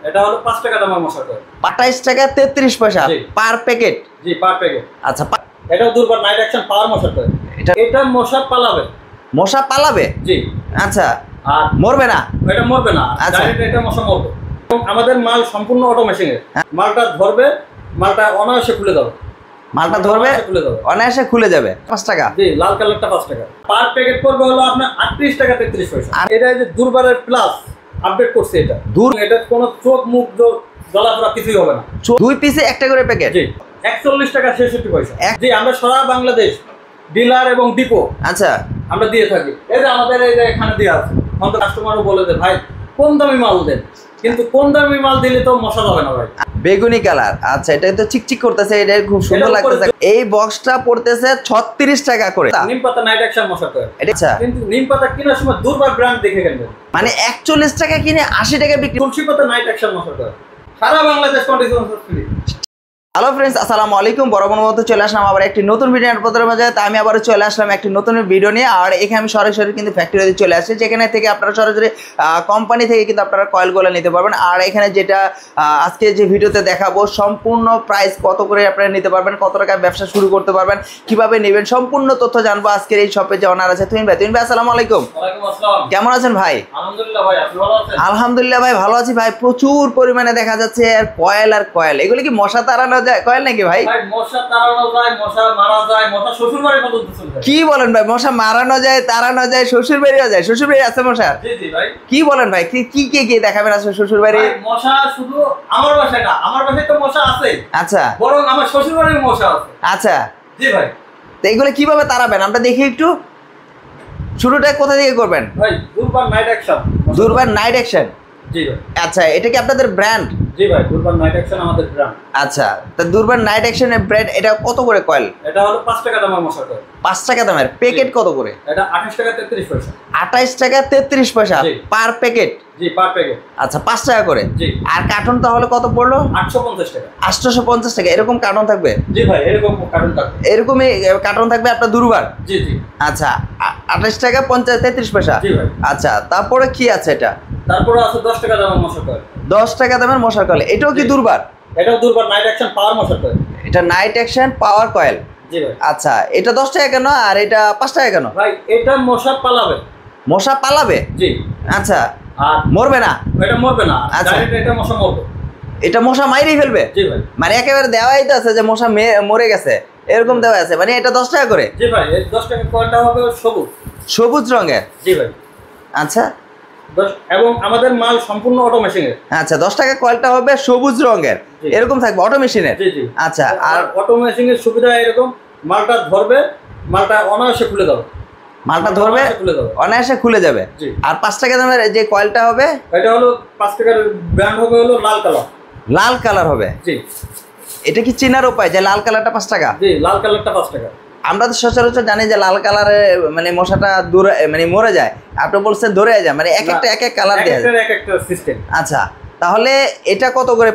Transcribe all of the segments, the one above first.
এটা হলো 5 টাকা দামের মশার কয়েল। 28 টাকা 33 পয়সা পার প্যাকেট। জি, পার প্যাকেট। আচ্ছা, এটাও দুর্বার নাইট অ্যাকশন পাওয়ার মশার কয়েল। এটা মশা পালাবে। মশা পালাবে? জি। আচ্ছা, আর মরবে না? এটা মরবে না, ডাইরেক্ট এটা মশা মরবে। এবং আমাদের মাল সম্পূর্ণ অটোমেশন এর। মালটা ধরবে, মালটা অনায়াসে খুলে যাবে। মালটা ধরবে, অনায়াসে খুলে যাবে। 5 টাকা। জি, লাল কালারটা 5 টাকা। পার প্যাকেট পড়বে হলো আপনার 38 টাকা 33 পয়সা। আর এটা যে দুর্বারের প্লাস আপডেট করছে এটা। এটা কোনো চোখ মুখ জ্বলাপোড়া কিছুই হবে না। 2 পিসে একটা করে প্যাকেট। জি, 41 টাকা 66 পয়সা। জি, আমরা সারা বাংলাদেশ ডিলার এবং ডিপো আচ্ছা আমরা দিয়ে থাকি। এই যে আমাদের এই যে এখানে দেওয়া আছে, আমাদের কাস্টমারও বলে যে ভাই কম দামি মাল দেন, কিন্তু কম দামি মাল দিলে তো মশা যাবে না ভাই। বেগুনি কালার। আচ্ছা, এটা তো চিকচিক করতেছে, এটা খুব সুন্দর লাগতেছে। এই বক্সটা পড়তেছে 36 টাকা করে। নিম পাতা নাইট অ্যাকশন মশা কয়েল। আচ্ছা, কিন্তু নিম পাতা কেনার সময় দুর্বার ব্র্যান্ড দেখে কিনবেন। মানে 41 টাকা কিনে 80 টাকা বিক্রি। তুলসী পাতা নাইট অ্যাকশন মশা কয়েল সারা Bangladesh condition free. Hello friends, আসসালামু আলাইকুম। বরাবর মতো চলে আসলাম আবার একটি নতুন ভিডিও আপনাদের মাঝে। তা আমি আবারও চলে আসলাম একটি নতুন ভিডিও নিয়ে। আর এখানে আমি সরাসরি কিন্তু ফ্যাক্টরিতে চলে আসছি, যেখানে থেকে আপনারা সরাসরি কোম্পানি থেকে কিন্তু আপনারা কয়েলগুলো নিতে পারবেন। আর এখানে যেটা আজকে যে ভিডিওতে দেখাবো, সম্পূর্ণ প্রাইস কত করে আপনারা নিতে পারবেন, কত টাকা ব্যবসা শুরু করতে পারবেন, কিভাবে নেবেন, সম্পূর্ণ তথ্য জানবো আজকের এই শপে যে অনার আছে তুহিন ভাই। তুহিন ভাই, আসসালামু আলাইকুম। ওয়ালাইকুম আসসালাম। কেমন আছেন ভাই? আলহামদুলিল্লাহ ভাই, আপনি ভালো আছেন? আলহামদুলিল্লাহ ভাই, ভালো আছি ভাই। প্রচুর পরিমাণে দেখা যাচ্ছে আর কয়েল। এগুলো কি মশা তাড়ানো যায় কয়েল নাকি ভাই? মশা তাড়ানো যায়, মশা মারা যায়, মশা শ্বশুর বাড়ি পর্যন্ত চলে যায়। কি বলেন ভাই? মশা মারানো যায়, তাড়ানো যায়, শ্বশুর বাড়িও যায়? শ্বশুর বাড়ি আছে মশা? জি জি ভাই। কি বলেন ভাই? কি দেখাবেন আছে শ্বশুর বাড়ি? মশা শুধু আমার বাসায় না, আমার বাসায় তো মশা আছে। আচ্ছা, বরং আমার শ্বশুর বাড়ির মশা আছে। আচ্ছা জি ভাই। তো এগুলো কিভাবে তাড়াবেন আমরা দেখি একটু। শুরুটা কোথা থেকে করবেন ভাই? দুর্বার নাইট অ্যাকশন। দুর্বার নাইট অ্যাকশন। জি ভাই। আচ্ছা, এটা কি আপনাদের ব্র্যান্ড? জি ভাই, দুর্বার নাইট অ্যাকশন আমাদের ব্র্যান্ড। আচ্ছা, তো দুর্বার নাইট অ্যাকশনের ব্র্যান্ড। এটা কত করে কয়েল? এটা হলো 5 টাকা দামের মশা কয়েল। 5 টাকা দামের। প্যাকেট কত করে? এটা 28 টাকা 33 পয়সা। 28 টাকা 33 পয়সা পার প্যাকেট। জি, পার প্যাকেট। আচ্ছা, 5 টাকা করে। জি। আর কার্টন তাহলে কত পড়লো? 850 টাকা। 850 টাকা। এরকম কার্টন থাকবে? জি ভাই, এরকম কার্টন থাকবে। এরকমই কার্টন থাকবে আপনার দুর্বার? জি জি। আচ্ছা, 28 টাকা 33 পয়সা। জি ভাই। আচ্ছা, তারপরে কি আছে এটা? তারপরে আছে 10 টাকা দামের মশা কয়েল। 10 টাকা দামের মশার কয়েল। এটাও কি দুর্বার? এটাও দুর্বার নাইট অ্যাকশন পাওয়ার মশা কয়েল। এটা নাইট অ্যাকশন পাওয়ার কয়েল। জি ভাই। আচ্ছা, এটা 10 টাকা কেন আর এটা 5 টাকা কেন? ভাই, এটা মশা পালাবে। মশা পালাবে? জি। আচ্ছা, আর মরবে না? এটা মরবে না, আচ্ছা, ডাইরেক্ট এটা মশা মরবে। এটা মশা মাইরেই ফেলবে? জি ভাই। মানে একেবারে দেওয়াই তো আছে যে মশা মরে গেছে, এরকম দেওয়া আছে। মানে এটা 10 টাকা করে? জি ভাই, এই 10 টাকা কয়েলটা হবে সবুজ। সবুজ রঙের? জি ভাই। আচ্ছা, এবং আমাদের মাল সম্পূর্ণ অটোমেশন এর। আচ্ছা, 10 টাকা কয়েলটা হবে সবুজ রঙের, এরকম থাকবে অটো মেশিনের? জি জি। আচ্ছা, আর অটো মেশিনের সুবিধা এরকম, মালটা ধরবে, মালটা অনায়াসে খুলে যাবে। মালটা ধরবে, অনায়াসে খুলে যাবে। আর 5 টাকা দামের যে কয়েলটা হবে, এটা হলো 5 টাকার ব্র্যান্ড হবে হলো লাল কালার। লাল কালার হবে? জি। এটা কি চেনার উপায় যে লাল কালারটা 5 টাকা? জি, লাল কালারটা 5 টাকা। আমরা তো সচরাচর জানি যে লাল কালারে মানে মশাটা দূরে মানে মরে যায়, আপনি বলছেন ধরে যায়, মানে এক এক কালার দেয়, এক একটা সিস্টেম। আচ্ছা, তাহলে এটা কত করে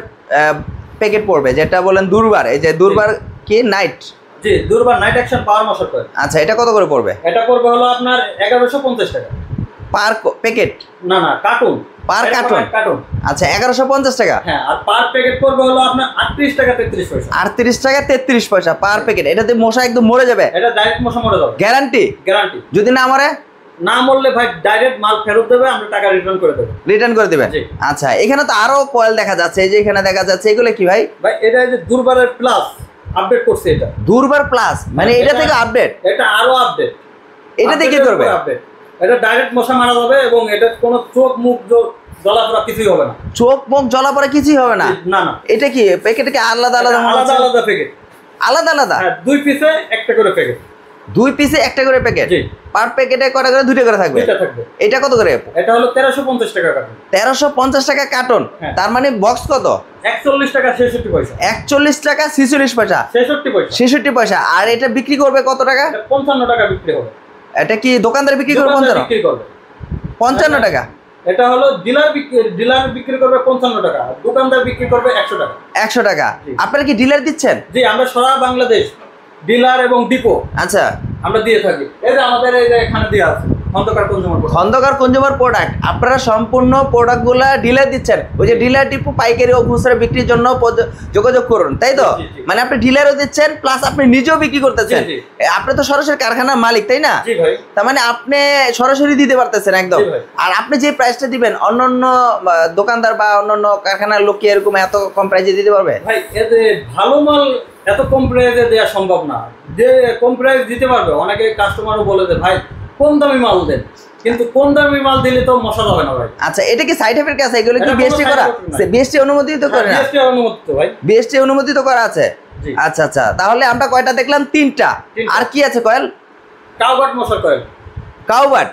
প্যাকেট পড়বে যেটা বলেন দুর্বার? এই যে দুর্বার কি নাইট? জি, দুর্বার নাইট অ্যাকশন পাওয়ার মশা কয়েল। আচ্ছা, এটা কত করে পড়বে? এটা পড়বে হলো আপনার 1150 টাকা পার প্যাকেট? না না, কার্টুন। Per carton. আচ্ছা, 1150 টাকা। হ্যাঁ, আর পার প্যাকেট পড়বে হলো আপনার 38 টাকা 33 পয়সা। 38 টাকা 33 পয়সা পার প্যাকেট। এটাতে মশা একদম মরে যাবে? এটা ডাইরেক্ট মশা মরে যাবে। গ্যারান্টি? গ্যারান্টি। যদি না মরে? না মরলে ভাই ডাইরেক্ট মাল ফেরত দেবে, আমরা টাকা রিটার্ন করে দেব। রিটার্ন করে দিবেন? আচ্ছা, এখানে তো আরো কয়েল দেখা যাচ্ছে, এই যে এখানে দেখা যাচ্ছে, এগুলো কি ভাই? ভাই, এটা যে দুর্বারের প্লাস আপডেট করছে। এটা দুর্বার প্লাস মানে এটা থেকে আপডেট? এটা আরো আপডেট। এটাতে কি করবে? এটা ডাইরেক্ট মশা মারা যাবে এবং এটা কোনো চোখ মুখ জ্বলাপোড়া কিছুই হবে না। চোখ মুখ জ্বলাপোড়া কিছুই হবে না? না না। এটা কি প্যাকেটে কি আলাদা আলাদা? আলাদা আলাদা প্যাকেট। আলাদা আলাদা? হ্যাঁ, 2 পিসে একটা করে প্যাকেট। 2 পিসে একটা করে প্যাকেট? জি। পার প্যাকেটে কটা করে? 2টা করে থাকবে? 2টা থাকবে। এটা কত করে? এটা হলো 1350 টাকা কার্টন। 1350 টাকা কার্টন? তার মানে বক্স কত? 41 টাকা 66 পয়সা। 41 টাকা 46 পয়সা? 66 পয়সা। 66 পয়সা। আর এটা বিক্রি করবে কত টাকা? 55 টাকা বিক্রি হবে। এটা কি দোকানদার বিক্রি করবে? 55 টাকা। এটা হলো ডিলার বিক্রি করবে 55 টাকা, দোকানদার বিক্রি করবে 100 টাকা। 100 টাকা। আপনারা কি ডিলার দিচ্ছেন? জি, আমরা সারা বাংলাদেশ ডিলার এবং ডিপো আচ্ছা আমরা দিয়ে থাকি। এই যে আমাদের এই যে এখানে দেওয়া আছে, খন্দকার কনজিউমার প্রোডাক্ট। আপনারা সম্পূর্ণ প্রোডাক্টগুলো ডিলার দিচ্ছেন, ওই যে ডিলার টিপু পাইকারি ও খুচরা বিক্রির জন্য যোগাযোগ করুন, তাই তো? মানে আপনি ডিলারও দিচ্ছেন প্লাস আপনি নিজেও বিক্রি করতেছেন। আপনি তো সরাসরি কারখানার মালিক, তাই না? তার মানে আপনি সরাসরি দিতে পারতেছেন একদম। আর আপনি যে প্রাইসটা দিবেন অন্যান্য দোকানদার বা অন্যান্য কারখানার লোক কি এরকম এত কম প্রাইসে দিতে পারবে? ভাই এতে ভালো মাল এত কম প্রাইসে দেওয়া সম্ভব না। যে কম প্রাইস দিতে পারবে, অনেকে কাস্টমারও বলে যে ভাই কম দামি মাল দেন, কিন্তু কম দামি মাল দিলে তো মশা হবে না ভাই। আচ্ছা, এটা কি সাইড এফেক্ট আছে? এগুলো কি বিএসটি করা? বিএসটি অনুমোদিত করে না? বিএসটি অনুমোদিত ভাই, বিএসটি অনুমোদিত করা আছে। আচ্ছা আচ্ছা, তাহলে আমরা কয়টা দেখলাম? 3টা। আর কি আছে কয়েল? কাউঘাট মশার কয়েল। কাউঘাট?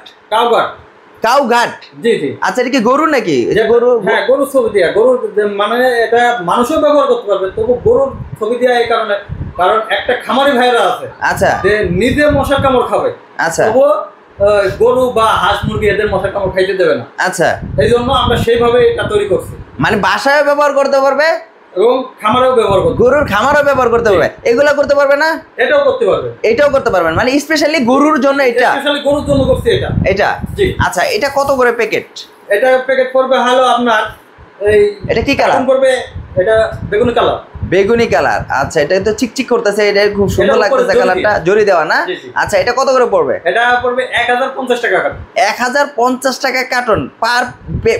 কাউঘাট, জি জি। আচ্ছা, এটা কি গরু নাকি? গরু? হ্যাঁ, গরুর ছবি দিয়া। গরুর মানে এটা মানুষও ব্যবহার করতে পারবে, তবু গরুর ছবি দিয়া এই কারণে, কারণ একটা খামারি ভাইরা আছে আচ্ছা যে নিজে মশার কামড় খাবে, আচ্ছা, তবু গরু বা হাঁস মুরগি এদের মশার কামড় খাইতে দেবে না। আচ্ছা, এই জন্য আমরা সেইভাবে এটা তৈরি করছি। মানে বাসায় ব্যবহার করতে পারবে এবং খামারেও ব্যবহার করতে, গরুর খামারও ব্যবহার করতে পারবে। এগুলা করতে পারবে না? এটাও করতে পারবে, এটাও করতে পারবেন। মানে স্পেশালি গরুর জন্য এটা, স্পেশালি গরুর জন্য করছি এটা। এটা জি। আচ্ছা, এটা কত করে প্যাকেট? এটা প্যাকেট পড়বে হলো আপনার এই, এটা কি কালার পড়বে? এটা বেগুনি কালার। বেগুনি কালার। আচ্ছা, এটা তো চিকচিক করতেছে, এটা খুব সুন্দর লাগতেছে কালারটা, জরি দেওয়া না? আচ্ছা, এটা কত করে পড়বে? এটা পড়বে 1050 টাকা কার্টন। 1050 টাকা কার্টন। পার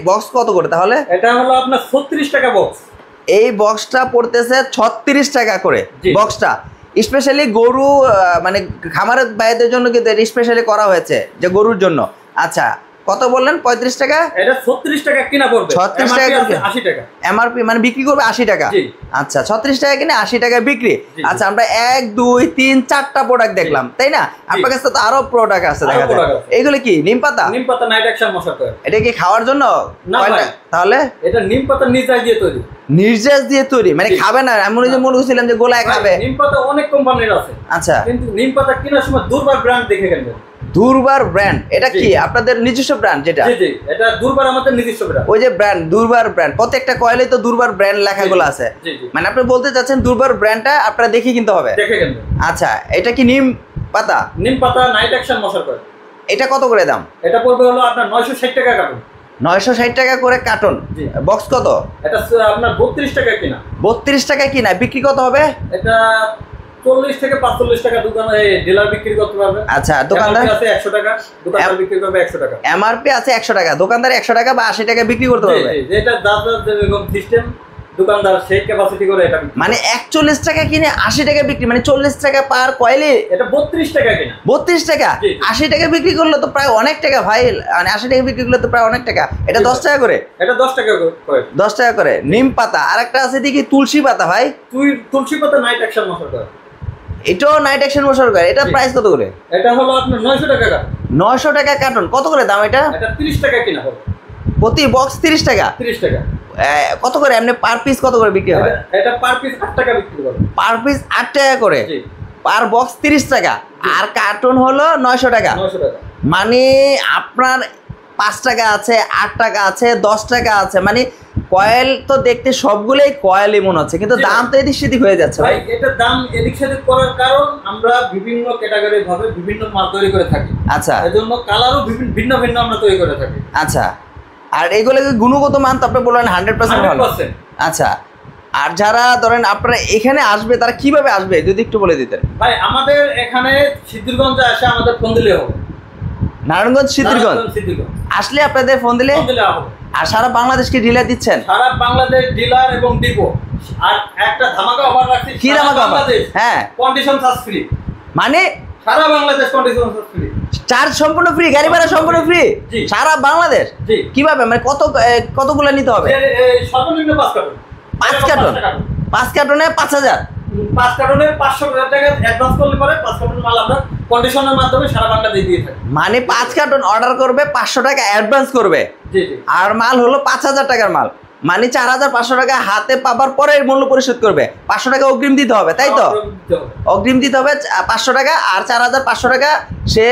বক্স কত করে তাহলে? এটা হলো আপনার 36 টাকা বক্স। এই বক্সটা পড়তেছে 36 টাকা করে বক্সটা। স্পেশালি গরু মানে খামারের বাইরের জন্য কিন্তু এটা স্পেশালি করা হয়েছে, যে গরুর জন্য। আচ্ছা, কত বললেন? 35 টাকা? এটা 36 টাকা কিনা পড়বে, 36 টাকা 80 টাকা এমআরপি, মানে বিক্রি করবে 80 টাকা। আচ্ছা, 36 টাকা কিনে 80 টাকা বিক্রি। আচ্ছা, আমরা 1 2 3 4টা প্রোডাক্ট দেখলাম, তাই না? আপনার কাছে তো আরো প্রোডাক্ট আছে দেখা যায়। এইগুলো কি নিম পাতা? নিম পাতা নাইট অ্যাকশন মশা কয়েল। এটা কি খাওয়ার জন্য? না ভাই, তাহলে এটা নিম পাতা নির্যাস দিয়ে তৈরি। নির্যাস দিয়ে তৈরি, মানে খাবে না এমন যে মনে করছিলাম যে গোলায় খাবে। নিম পাতা অনেক কোম্পানির আছে। আচ্ছা, কিন্তু নিম পাতা কেনার সময় দুর্বার ব্র্যান্ড দেখে কিনবেন। দুর্বার ব্র্যান্ড? এটা কি আপনাদের নিজস্ব ব্র্যান্ড? যেটা জি জি, এটা দুর্বার আমাদের নিজস্ব ব্র্যান্ড। ওই যে ব্র্যান্ড, দুর্বার ব্র্যান্ড, প্রত্যেকটা কয়েলে তো দুর্বার ব্র্যান্ড লেখাগুলো আছে। মানে আপনি বলতে চাচ্ছেন দুর্বার ব্র্যান্ডটা আপনারা দেখে কিনতে হবে? দেখে কিনবেন। আচ্ছা, এটা কি নিম পাতা? নিম পাতা নাইট অ্যাকশন মশার কয়েল। এটা কত করে দাম? এটা পড়বে হলো আপনার 960 টাকা কার্টন। 960 টাকা করে কার্টন। বক্স কত? এটা আপনার 32 টাকা কিনা। 32 টাকা কিনা, বিক্রি কত হবে? এটা 40 থেকে 45 টাকা দোকানে ডিলার বিক্রি করতে পারবে। আচ্ছা, দোকানদার আছে 100 টাকা, দোকানদার বিক্রি করবে 100 টাকা। এমআরপি আছে 100 টাকা, দোকানদার 100 টাকা বা 80 টাকা বিক্রি করতে পারবে। এটা দাদা যেরকম সিস্টেম, দোকানদার সেই ক্যাপাসিটি করে এটা। মানে 41 টাকা কিনে 80 টাকা বিক্রি, মানে 40 টাকা পার কয়েলে। এটা 32 টাকা কিনা। 32 টাকা 80 টাকা বিক্রি করলে তো প্রায় অনেক টাকা ভাই। মানে 80 টাকা বিক্রি করলে তো প্রায় অনেক টাকা। এটা 10 টাকা করে? এটা 10 টাকা করে। 10 টাকা করে। নিম পাতা। আর একটা আছে দেখি তুলসী পাতা ভাই। তুলসী পাতা নাইট অ্যাকশন মশার কয়েল। এটাও নাইট অ্যাকশন মশার কয়েল। এটা প্রাইস কত করে? এটা হলো আপনার 900 টাকা কার্টন। 900 টাকা কার্টন। কত করে দাম এটা? এটা 30 টাকা কিনা হবে। প্রতি বক্স 30 টাকা? 30 টাকা। কত করে এমনি পার পিস কত করে বিক্রি হয়? এটা পার পিস 8 টাকা বিক্রি করে। পার পিস 8 টাকা করে। পার বক্স 30 টাকা। আর কার্টন হলো 900 টাকা। 900 টাকা। মানে আপনার 5 টাকা আছে, 8 টাকা আছে, 10 টাকা আছে। মানে কয়েল তো দেখতে সবগুলোই কয়েলই মনে হচ্ছে, কিন্তু দাম তো এদিক সেদিক হয়ে যাচ্ছে ভাই। এটা দাম এদিক সেদিক করার কারণ আমরা বিভিন্ন ক্যাটাগরি ভাবে বিভিন্ন মাল তৈরি করে থাকি। আচ্ছা, এজন্য কালারও ভিন্ন ভিন্ন আমরা তৈরি করে থাকি। আচ্ছা, আর এগুলোকে গুণগত মান তো আপনি বললেন 100% ভালো। আচ্ছা, আর যারা ধরেন আপনারা এখানে আসবে তারা কিভাবে আসবে যদি একটু বলে দিতেন ভাই। আমাদের এখানে সিদ্ধিরগঞ্জে আসে আমাদের ফোন দিলে হবে। নারায়ণগঞ্জ সিদ্ধিরগঞ্জ আসলে আপনাদের ফোন দিলে হবে। আর সারা বাংলাদেশকে ডিলার দিচ্ছেন? সারা বাংলাদেশ ডিলার এবং ডিপো। আর একটা ধামাকা অফার রাখছি। কি ধামাকা অফার? হ্যাঁ, কন্ডিশন চার্জ ফ্রি। মানে সারা Bangladesh condition charge free. Charge সম্পূর্ণ ফ্রি, গাড়ি ভাড়া সম্পূর্ণ ফ্রি সারা বাংলাদেশ? কিভাবে, মানে কতগুলো নিতে হবে? সর্বনিম্ন 5 কার্টন। 5 কার্টন? 5 কার্টনে 5000? 5 কার্টনে 500 টাকা অ্যাডভান্স করলে পরে 5 কার্টন মাল আমরা কন্ডিশনের মাধ্যমে সারা বাংলাদেশ দিয়ে থাকি। মানে 5 কার্টন অর্ডার করবে, 500 টাকা অ্যাডভান্স করবে, আর মাল হলো 5000 টাকার মাল। মানে 4500 টাকা হাতে পাবার পরে মূল্য পরিশোধ করবে। 500 টাকা অগ্রিম দিতে হবে, তাই তো? অগ্রিম দিতে হবে 500 টাকা, আর 4500 টাকা সে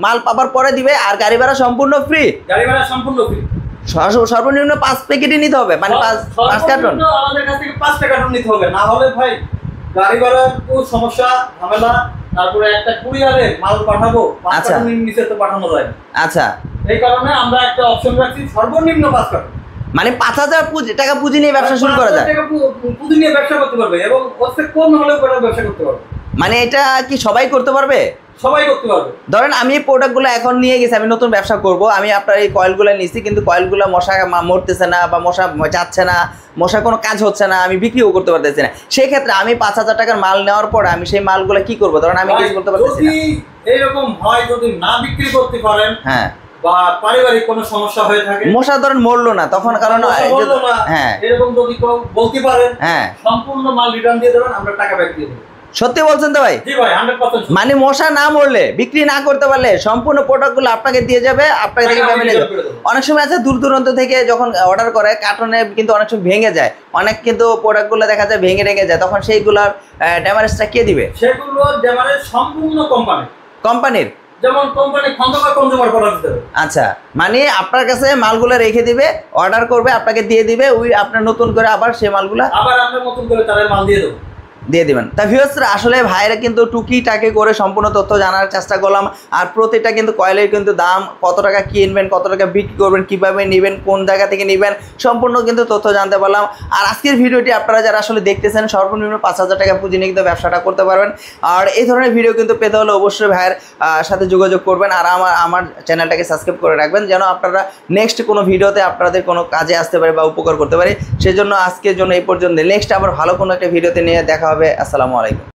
মাল পাবার পরে দিবে। আর গাড়ি ভাড়া সম্পূর্ণ ফ্রি। গাড়ি ভাড়া সম্পূর্ণ ফ্রি। সর্বনিম্ন 5 প্যাকেটই নিতে হবে, মানে 5 কার্টন। আমাদের কাছ থেকে 5 কার্টন নিতে হবে, না হলে ভাই গাড়ি ভাড়ার সমস্যা ঝামেলা তারপরে একটা কুরিয়ারে মাল পাঠাবো, 5 আচ্ছা। কার্টনের নিচে তো পাঠানো যায় না। আচ্ছা, এই কারণে আমরা একটা অপশন রাখছি সর্বনিম্ন 5 কার্টন। মানে 5,000 টাকা পুঁজি নিয়ে ব্যবসা শুরু করা যায়। 5,000 টাকা পুঁজি নিয়ে ব্যবসা করতে পারবে এবং ওর থেকে কম হলেও এটা ব্যবসা করতে পারবে। মানে এটা কি সবাই করতে পারবে? সবাই করতে পারবে। ধরেন আমি এই প্রোডাক্টগুলো এখন নিয়ে গেছি, আমি নতুন ব্যবসা করব, আমি আপনার এই কয়েলগুলো নিছি, কিন্তু কয়েলগুলো মশা মরতেছে না বা মশা যাচ্ছে না, মশা কোনো কাজ হচ্ছে না, আমি বিক্রিও করতে পারতেছি না। সেই ক্ষেত্রে আমি 5,000 টাকার মাল নেওয়ার পর আমি সেই মালগুলো কি করবো? ধরেন আমি কিছু করতে পারতেছি না। যদি এইরকম হয়, যদি না বিক্রি করতে পারেন, হ্যাঁ, বা পারিবারিক কোনো সমস্যা হয়ে থাকে, মশা ধরেন মরলো না তখন, কারণ হ্যাঁ এরকম যদি কেউ বলতে পারেন, হ্যাঁ, সম্পূর্ণ মাল রিটার্ন দিয়ে দেবেন, আমরা টাকা ব্যাক দিয়ে দেবো। সত্যি বলছেন তো ভাই? জি ভাই, 100%। মানে মশা না মরলে, বিক্রি না করতে পারলে সম্পূর্ণ প্রোডাক্টগুলো আপনাকে দিয়ে যাবে, আপনাকে থেকে পেমেন্ট যাবে। অনেক সময় আছে দূর দূরান্ত থেকে যখন অর্ডার করে কার্টনে কিন্তু অনেক সময় ভেঙে যায়, অনেক কিন্তু প্রোডাক্টগুলো দেখা যায় ভেঙে যায়, তখন সেইগুলোর ড্যামারেজটা কে দিবে? সেগুলো ড্যামারেজ সম্পূর্ণ কোম্পানির। যেমন কোম্পানি খন্দকার কনজিউমার প্রোডাক্ট দেবে। আচ্ছা, মানে আপনার কাছে মালগুলো রেখে দিবে, অর্ডার করবে, আপনাকে দিয়ে দিবে, ওই আপনার নতুন করে আবার সেই মালগুলো আবার আমরা নতুন করে তাদের মাল দিয়ে দেবো। দিয়ে দিবেন। তা ভিউয়ার্সরা, আসলে ভাইরা কিন্তু টুকিটাকি করে সম্পূর্ণ তথ্য জানার চেষ্টা করলাম। আর প্রতিটা কিন্তু কয়েলের কিন্তু দাম, কত টাকা কিনবেন, কত টাকা বিক্রি করবেন, কিভাবে নেবেন, কোন জায়গা থেকে নেবেন, সম্পূর্ণ কিন্তু তথ্য জানতে পারলাম। আর আজকের ভিডিওটি আপনারা যারা আসলে দেখতেছেন, সর্বনিম্ন 5,000 টাকা পুঁজি নিয়ে কিন্তু ব্যবসাটা করতে পারবেন। আর এই ধরনের ভিডিও কিন্তু পেতে হলে অবশ্যই ভাইয়ের সাথে যোগাযোগ করবেন, আর আমার চ্যানেলটাকে সাবস্ক্রাইব করে রাখবেন, যেন আপনারা নেক্সট কোনো ভিডিওতে আপনাদের কোনো কাজে আসতে পারে বা উপকার করতে পারে। সেজন্য আজকের জন্য এই পর্যন্ত। নেক্সট আবার ভালো কোনো একটা ভিডিওতে নিয়ে দেখা হবে। আসসালামু আলাইকুম।